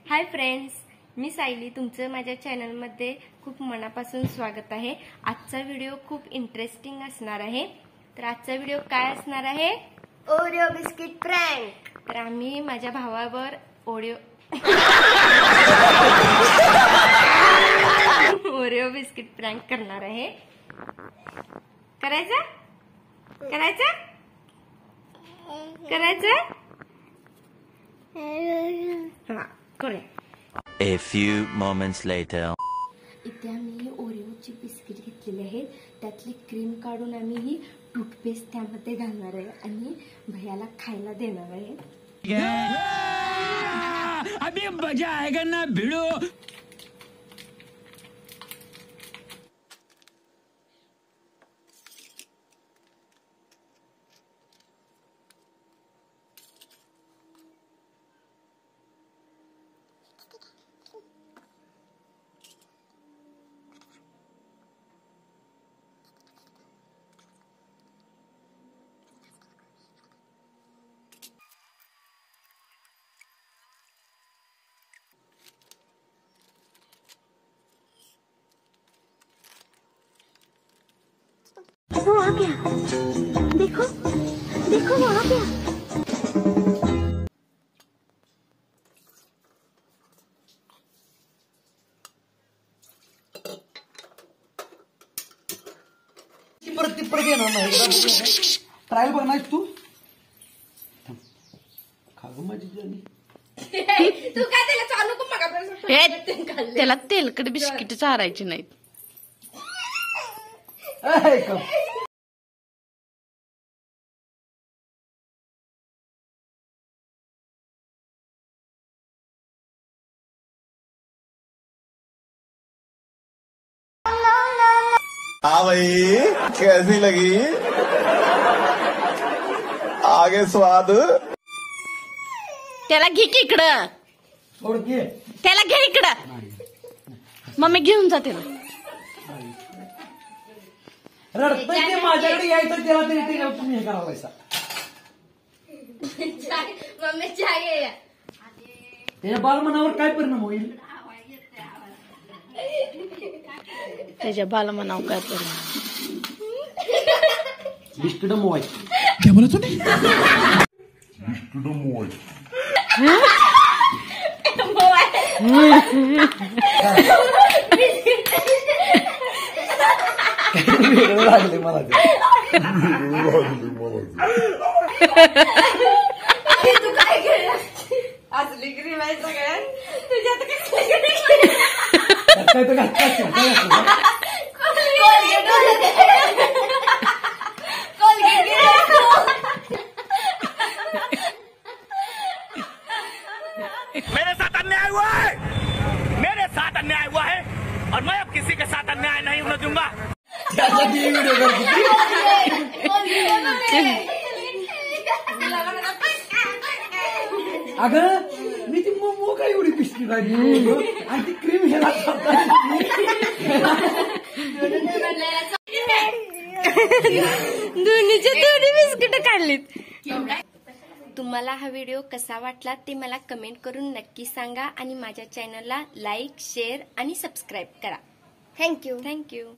Hi friends, मी सायली तुमचं माझ्या चॅनलमध्ये खूप मनापासून स्वागत आहे। आजचा व्हिडिओ खूप इंटरेस्टिंग असणार आहे। तर आजचा व्हिडिओ काय असणार आहे? Oreo biscuit prank. तर आम्ही माझ्या भावावर ओरिओ बिस्किट प्रँक करणार आहे। करायचं करायचं करायचं हा करूया। A few moments later. इथे आम्ही ओरिओची बिस्किट घेतलेली आहेत, त्यातली क्रीम काढून आम्ही ही टूथपेस्ट त्यामध्ये घालणार आहे आणि भैयाला खायला देणार आहे। अभी मजा आएगा ना भिड़ो। वो आ गया, देखो देखो वो आ गया। परत येणार नाही। ट्रायल बघणार तू खागं माझी जाणी तू काय त्याला चालू का मगापर्यंत त्याला तेलकट बिस्किट चारायची नाहीत। हाँ भाई, कैसी लगी? आगे स्वाद। त्याला घे की इकडं, त्याला घे इकडं। मम्मी घेऊन जा त्याला। रडतंय ते माझ्याकडे यायचं त्याला तरी ते तुम्ही हे करायला मम्मी चाहिए त्याच्या बालमनावर काय परिणाम होईल? त्याच्या बालमनावर काय परिणाम? बिस्किट मोवायची। क्या बोला तूने? लागले मला तू काय केलं? असली क्रीम आहे सगळ्यात तुझ्यात काय तर मेरे साथ अन्याय हुआ है, मेरे साथ अन्याय हुआ है और मैं अब किसी के साथ अन्याय नहीं होने दूंगा। अगं मी ती मोमो काय एवढी बिस्किट आणि ती क्रीम ह्याला दोन्हीचे दोन्ही बिस्किट काढलीत। तुम्हाला हा व्हिडिओ कसा वाटला ते मला कमेंट करून नक्की सांगा आणि माझ्या चॅनलला लाईक, शेअर आणि सबस्क्राईब करा। थँक्यू। थँक्यू।